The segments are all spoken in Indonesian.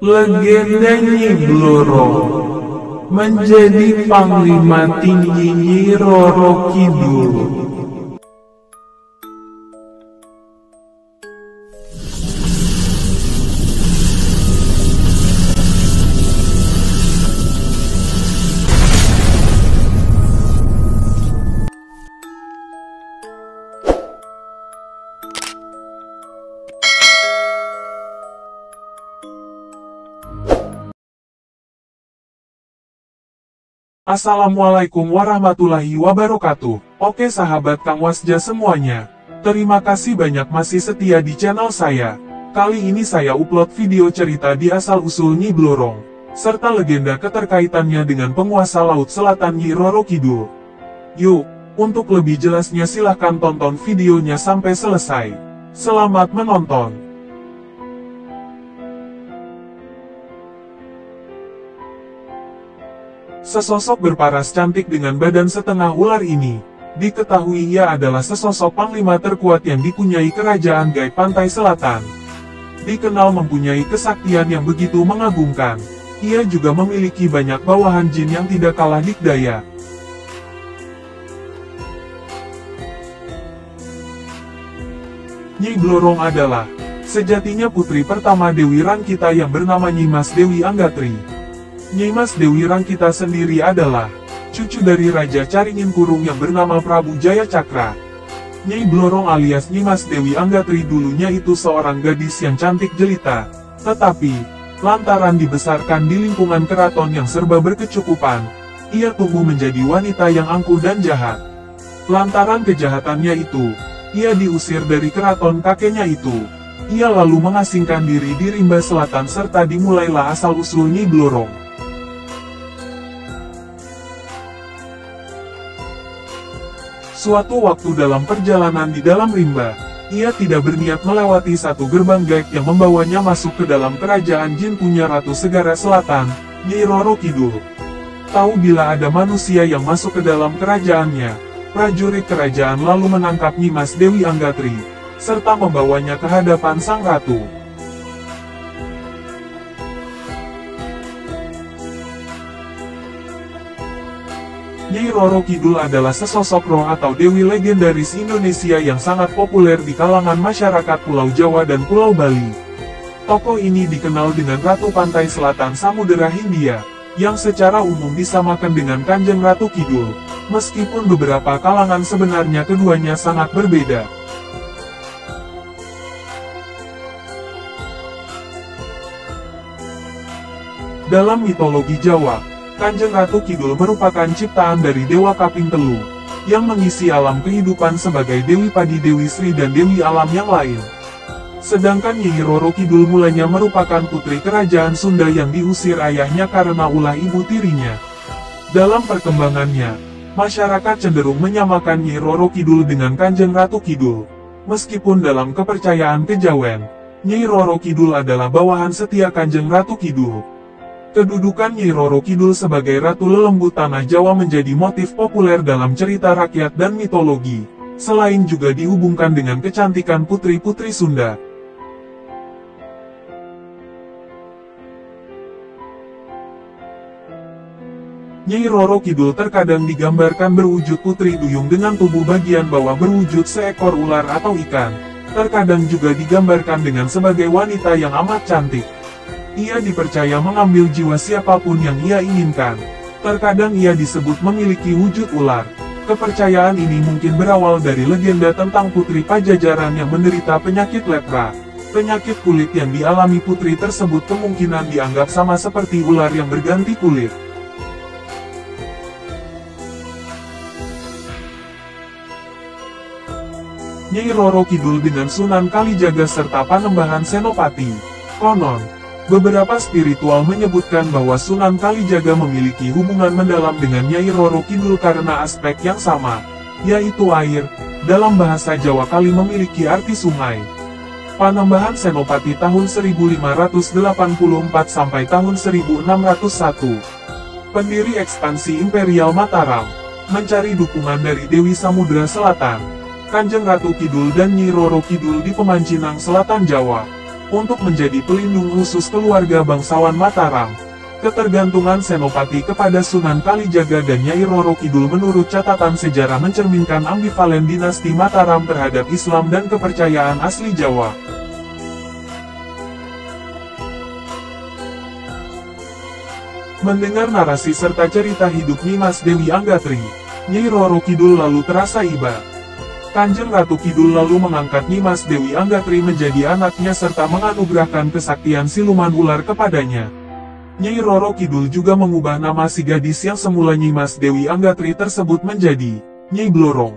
Legenda Nyi Bloro menjadi Panglima Tinggi Nyi Roro Kidul. Assalamualaikum warahmatullahi wabarakatuh. Oke sahabat Kang Wasja semuanya, terima kasih banyak masih setia di channel saya. Kali ini saya upload video cerita di asal-usul Nyi Blorong, serta legenda keterkaitannya dengan penguasa Laut Selatan Nyi Roro Kidul. Yuk, untuk lebih jelasnya silahkan tonton videonya sampai selesai. Selamat menonton. Sesosok berparas cantik dengan badan setengah ular ini, diketahui ia adalah sesosok panglima terkuat yang dipunyai kerajaan gaib pantai selatan. Dikenal mempunyai kesaktian yang begitu mengagumkan. Ia juga memiliki banyak bawahan jin yang tidak kalah dikdaya. Nyi Blorong adalah sejatinya putri pertama Dewi Rangkita yang bernama Nyimas Dewi Anggatri. Nyimas Dewi Rangkita sendiri adalah cucu dari Raja Caringin Kurung yang bernama Prabu Jaya Cakra. Nyi Blorong alias Nyimas Dewi Anggatri dulunya itu seorang gadis yang cantik jelita, tetapi lantaran dibesarkan di lingkungan keraton yang serba berkecukupan, ia tumbuh menjadi wanita yang angkuh dan jahat. Lantaran kejahatannya itu, ia diusir dari keraton kakeknya itu. Ia lalu mengasingkan diri di Rimba Selatan serta dimulailah asal-usul Nyi Blorong. Suatu waktu dalam perjalanan di dalam rimba, ia tidak berniat melewati satu gerbang gaib yang membawanya masuk ke dalam kerajaan jin punya Ratu Segara Selatan, Nyi Roro Kidul. Tahu bila ada manusia yang masuk ke dalam kerajaannya, prajurit kerajaan lalu menangkap Nyimas Dewi Anggatri, serta membawanya ke hadapan sang ratu. Nyi Roro Kidul adalah sesosok roh atau dewi legendaris Indonesia yang sangat populer di kalangan masyarakat Pulau Jawa dan Pulau Bali. Tokoh ini dikenal dengan Ratu Pantai Selatan Samudera Hindia, yang secara umum disamakan dengan Kanjeng Ratu Kidul, meskipun beberapa kalangan sebenarnya keduanya sangat berbeda. Dalam mitologi Jawa, Kanjeng Ratu Kidul merupakan ciptaan dari Dewa Kaping Telu, yang mengisi alam kehidupan sebagai Dewi Padi, Dewi Sri dan Dewi Alam yang lain. Sedangkan Nyi Roro Kidul mulanya merupakan putri kerajaan Sunda yang diusir ayahnya karena ulah ibu tirinya. Dalam perkembangannya, masyarakat cenderung menyamakan Nyi Roro Kidul dengan Kanjeng Ratu Kidul. Meskipun dalam kepercayaan kejawen, Nyi Roro Kidul adalah bawahan setia Kanjeng Ratu Kidul. Kedudukan Nyi Roro Kidul sebagai Ratu Lelembut Tanah Jawa menjadi motif populer dalam cerita rakyat dan mitologi, selain juga dihubungkan dengan kecantikan putri-putri Sunda. Nyi Roro Kidul terkadang digambarkan berwujud putri duyung dengan tubuh bagian bawah berwujud seekor ular atau ikan. Terkadang juga digambarkan dengan sebagai wanita yang amat cantik. Ia dipercaya mengambil jiwa siapapun yang ia inginkan. Terkadang ia disebut memiliki wujud ular. Kepercayaan ini mungkin berawal dari legenda tentang putri Pajajaran yang menderita penyakit lepra. Penyakit kulit yang dialami putri tersebut kemungkinan dianggap sama seperti ular yang berganti kulit. Nyi Roro Kidul dengan Sunan Kalijaga serta Panembahan Senopati. Konon, beberapa spiritual menyebutkan bahwa Sunan Kalijaga memiliki hubungan mendalam dengan Nyai Roro Kidul karena aspek yang sama, yaitu air. Dalam bahasa Jawa Kali memiliki arti sungai. Panembahan Senopati tahun 1584 sampai tahun 1601. Pendiri ekspansi Imperial Mataram, mencari dukungan dari Dewi Samudra Selatan, Kanjeng Ratu Kidul dan Nyi Roro Kidul di Pemancinang Selatan Jawa. untuk menjadi pelindung khusus keluarga bangsawan Mataram. Ketergantungan Senopati kepada Sunan Kalijaga dan Nyai Roro Kidul menurut catatan sejarah mencerminkan ambivalen dinasti Mataram terhadap Islam dan kepercayaan asli Jawa. Mendengar narasi serta cerita hidup Nyimas Dewi Anggatri, Nyai Roro Kidul lalu terasa iba. Kanjeng Ratu Kidul lalu mengangkat Nyimas Dewi Anggatri menjadi anaknya serta menganugerahkan kesaktian siluman ular kepadanya. Nyai Roro Kidul juga mengubah nama si gadis yang semula Nyimas Dewi Anggatri tersebut menjadi Nyai Blorong.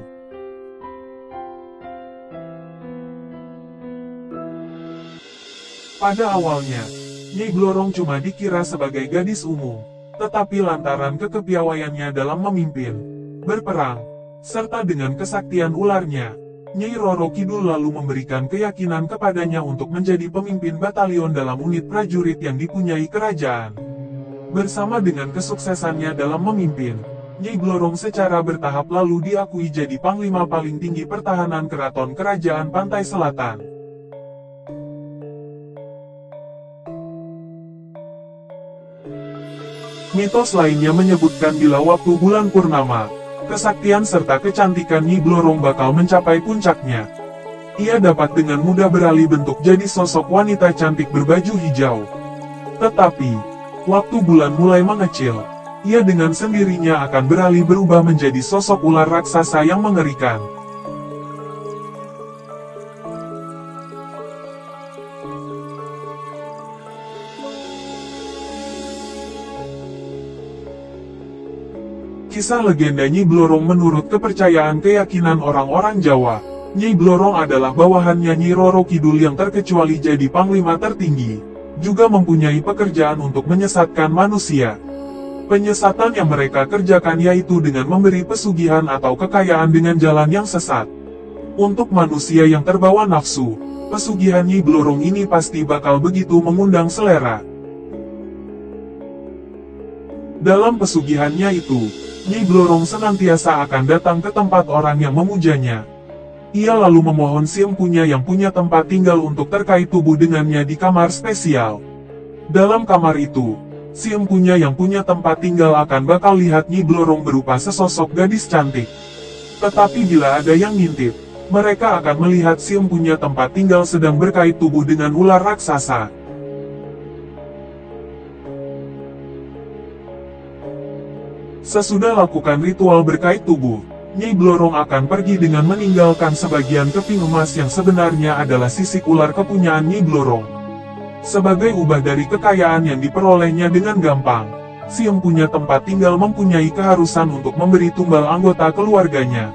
Pada awalnya, Nyai Blorong cuma dikira sebagai gadis umum, tetapi lantaran kekepiawaiannya dalam memimpin, berperang, serta dengan kesaktian ularnya, Nyai Roro Kidul lalu memberikan keyakinan kepadanya untuk menjadi pemimpin batalion dalam unit prajurit yang dipunyai kerajaan. Bersama dengan kesuksesannya dalam memimpin, Nyai Blorong secara bertahap lalu diakui jadi panglima paling tinggi pertahanan keraton kerajaan Pantai Selatan. Mitos lainnya menyebutkan bila waktu bulan purnama, kesaktian serta kecantikan Nyai Blorong bakal mencapai puncaknya. Ia dapat dengan mudah beralih bentuk jadi sosok wanita cantik berbaju hijau. Tetapi, waktu bulan mulai mengecil, ia dengan sendirinya akan beralih berubah menjadi sosok ular raksasa yang mengerikan. Kisah legenda Nyai Blorong menurut kepercayaan keyakinan orang-orang Jawa, Nyai Blorong adalah bawahannya Nyai Roro Kidul yang terkecuali jadi panglima tertinggi, juga mempunyai pekerjaan untuk menyesatkan manusia. Penyesatan yang mereka kerjakan yaitu dengan memberi pesugihan atau kekayaan dengan jalan yang sesat. Untuk manusia yang terbawa nafsu, pesugihan Nyai Blorong ini pasti bakal begitu mengundang selera. Dalam pesugihannya itu, Nyai Blorong senantiasa akan datang ke tempat orang yang memujanya. Ia lalu memohon si empunya yang punya tempat tinggal untuk terkait tubuh dengannya di kamar spesial. Dalam kamar itu, si empunya yang punya tempat tinggal akan bakal lihat Nyai Blorong berupa sesosok gadis cantik. Tetapi bila ada yang ngintip, mereka akan melihat si empunya tempat tinggal sedang berkait tubuh dengan ular raksasa. Sesudah lakukan ritual berkait tubuh, Nyai Blorong akan pergi dengan meninggalkan sebagian keping emas yang sebenarnya adalah sisik ular kepunyaan Nyai Blorong. Sebagai ubah dari kekayaan yang diperolehnya dengan gampang, si empunya tempat tinggal mempunyai keharusan untuk memberi tumbal anggota keluarganya.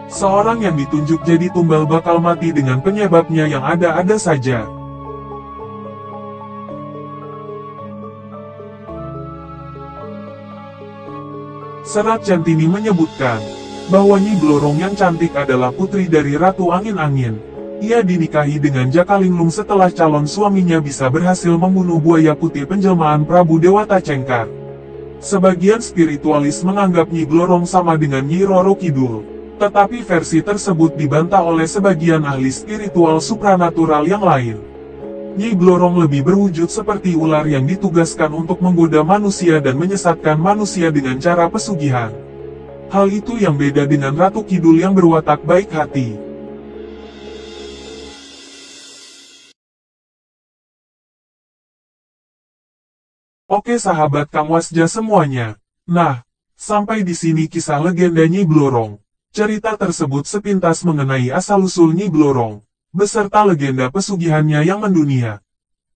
Seorang yang ditunjuk jadi tumbal bakal mati dengan penyebabnya yang ada-ada saja. Serat Centini menyebutkan bahwa Nyai Blorong yang cantik adalah putri dari Ratu Angin-Angin. Ia dinikahi dengan Jakalinglung setelah calon suaminya bisa berhasil membunuh buaya putih penjelmaan Prabu Dewata Cengkar. Sebagian spiritualis menganggap Nyai Blorong sama dengan Nyai Roro Kidul, tetapi versi tersebut dibantah oleh sebagian ahli spiritual supranatural yang lain. Nyai Blorong lebih berwujud seperti ular yang ditugaskan untuk menggoda manusia dan menyesatkan manusia dengan cara pesugihan. Hal itu yang beda dengan Ratu Kidul yang berwatak baik hati. Oke sahabat Kang Wasja semuanya. Nah, sampai di sini kisah legenda Nyai Blorong. Cerita tersebut sepintas mengenai asal-usul Nyai Blorong, beserta legenda pesugihannya yang mendunia.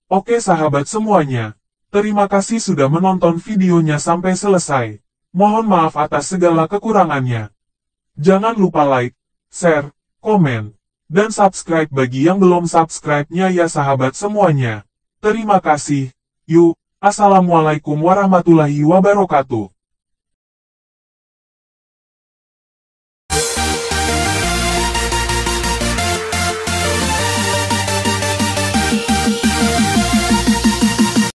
Oke sahabat semuanya, terima kasih sudah menonton videonya sampai selesai. Mohon maaf atas segala kekurangannya. Jangan lupa like, share, komen, dan subscribe bagi yang belum subscribe-nya ya sahabat semuanya. Terima kasih. Yuk, assalamualaikum warahmatullahi wabarakatuh.